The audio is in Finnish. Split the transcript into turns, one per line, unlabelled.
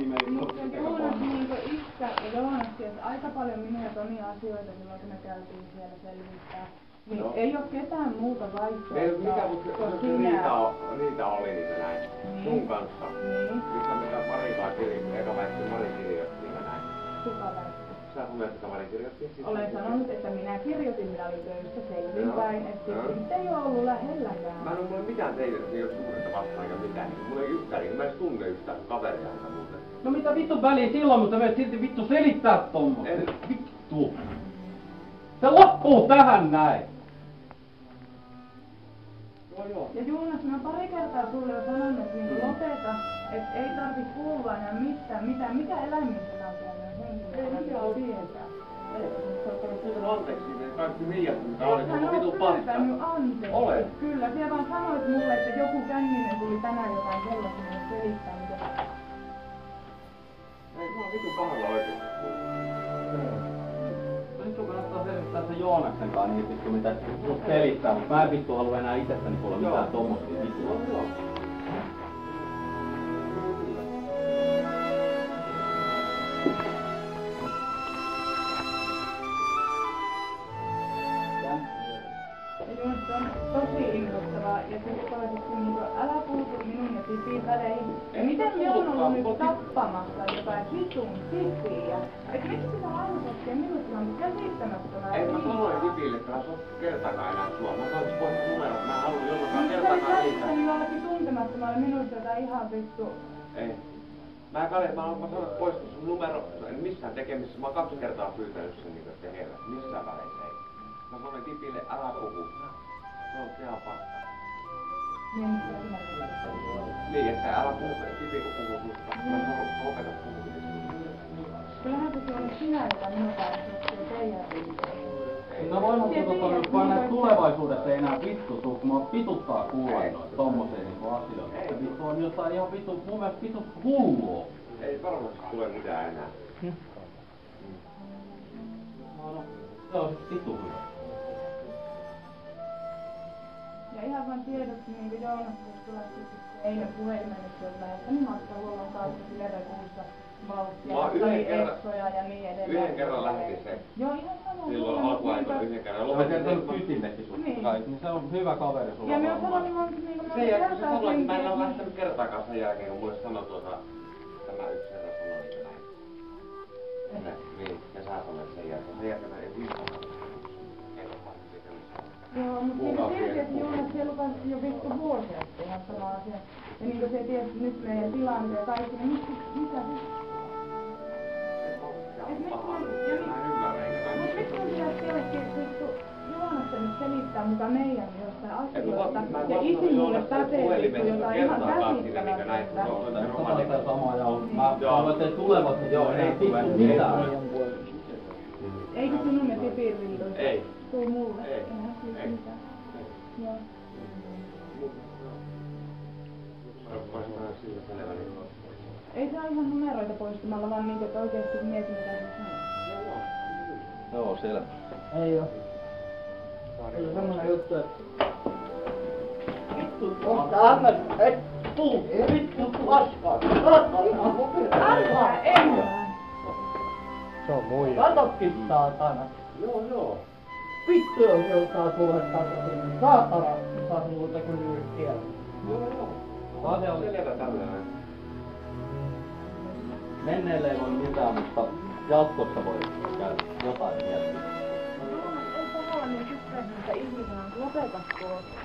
Jumalan nimellä.
Mutta Joonas niinku iskä ja Joonas tiesi aika paljon minun ja Tonin asioita silloin, kun me käytiin siellä selvittää. Niin no. Ei oo ketään muuta vaihtoehtoa.
Mikä riita oli niitä näin?
Niin.
Sun kanssa.
Niin.
Mistä mitä Marikaan kirjoitti, eka väitti Mari kirjoitti niitä näin.
Kuka väitti?
Sä sanoit, että Mari kirjoitti.
Olen sanonut, että minä kirjoitin, minä olin töissä selvinpäin, että sitten ei oo ollut lähelläkään.
Mä en oo mulle mitään teille, että ei oo suurta vastaan eikä mitään. Mulla ei yhtään, niin mä edes tunne yhtään kaveria enkä muuten.
No mitä vittu väliä silloin, mutta menet silti vittu selittää tommoista. Vittu. Se loppuu tähän näin.
Joo.
Ja Joonas, mä pari kertaa sulle jo sanonut, että niinku lopeta, että ei tarvi puhua enää mitään, mikä eläimistä on siellä henkilöä.
Ei mikä on tietää. Ei, sä oot ollut pyytänyt anteeksi ne kaikki miljat, mitä oli koko
Hän
vitun
on
pasta.
pyytänyt anteeksi.
Olen.
Kyllä, siellä vaan sanoit mulle, että joku känninen tuli tänään jotain sellaisen ja selittää, mitä...
Ei, mä oon vitun pahalla oikeesti.
Nyt sun kannattaa selvittää se Joonaksen kanssa niin vittu mitä sun selittää, mutta mä en vittu halua enää itsestäni kuulla mitään tommosia vittua.
Joo.
Ja Joonas on tosi innostavaa ja sitten toiseksi niinku älä puutu minun ja Tipin väleihin. Ja miten me on ollut nyt tappamassa jotain vitun Tipiä? Et miksi sitä aina koskee minut on käsittämättömää?
Ei mä sanoin Tipille, että hän saa kertaakaan enää sua. Mä sanoin pois numerot, mä haluan jollakaan kertaakaan niitä.
Sä olit jollakin tuntemattomalle minusta jotain ihan vittu.
Ei. Mä sanoin, että pois sun numero, en missään tekemisissä. Mä oon 2 kertaa pyytänyt sen niitä tehdä. Missään väleissä ei. Mä sanoin Tipille, älä puhu. Se on ihan paska. Niin, että älä puhu, Tipi kun puhuu susta. Mä sanoin, lopeta puhumista.
Kyllähän se on sinä, joka minulta on teidän viikkoa.
No voin vaan näitä tulevaisuudessa ei enää vittu tuu, kun mua vituttaa kuulla noita tommosia niinku asioita. Se vittu on jotain ihan vittu, mun mielestä vittu hullua.
Ei varmasti tule mitään enää.
No, se on sit vittu hyvä.
Ja ihan vaan tiedoksi niinku Joonas, jos tulee sitten eilen puhelimelle sieltä, että niin matkahuollon kautta Lerekuussa vauhtia, eksoja ja niin edelleen.
Yhden kerran lähti se.
Joo, ihan sanon.
Silloin alkuaikoina yhden kerran.
Mä kertonut Kytillekin susta kaikki, niin se on hyvä kaveri sulla.
Ja me on sanonut vaan niinku
sen jälkeen kun se sanoi, että mä en ole lähtenyt kertaakaan sen jälkeen, kun mulle sanoi tämä yksi herra sanoi niin näin. Niin, ja sä sanoit sen jälkeen. Sen jälkeen mä en viittää.
Joo, mutta niinku tiesi, että Joonas se lupasi jo vittu vuosia sitten ihan sama asia. Ja niinku se tiesi nyt meidän tilanteen ja kaikki, niin mitä sitten? Miksi mun pitäisi jollekin vittu Joonasta nyt selittää muka meidän jostain asioista? Ja isi mulle pätee vittu jotain ihan käsittämätöntä.
Tätä samaa ja mä haluan, ettei tulevat, niin joo, ei vittu mitään.
Eikö sinun ja Tipin riidoista?
Ei.
Tuu mulle.
Ei.
Eihän siis mitään. Joo. Ei saa ihan numeroita poistamalla, vaan niinku, että oikeesti mietin mitä se sanoo.
Joo, selvä.
Ei oo. Se on semmonen juttu, että... Vittu, kohta anna, et tuu, vittu paskaa.
Älkää, enää.
Se on muija. Katopkin saatana.
Joo.
Vittu jos joutaa tulla takaisin. Saatana, saa muuta kuin juuri siellä.
Joo.
Se on
Selvä tällainen.
menneelle ei voi mitään, mutta jatkossa voi käydä jotain miettiä.
Ei tavallaan niin kysyä, että ihmisen on lopeta tuossa.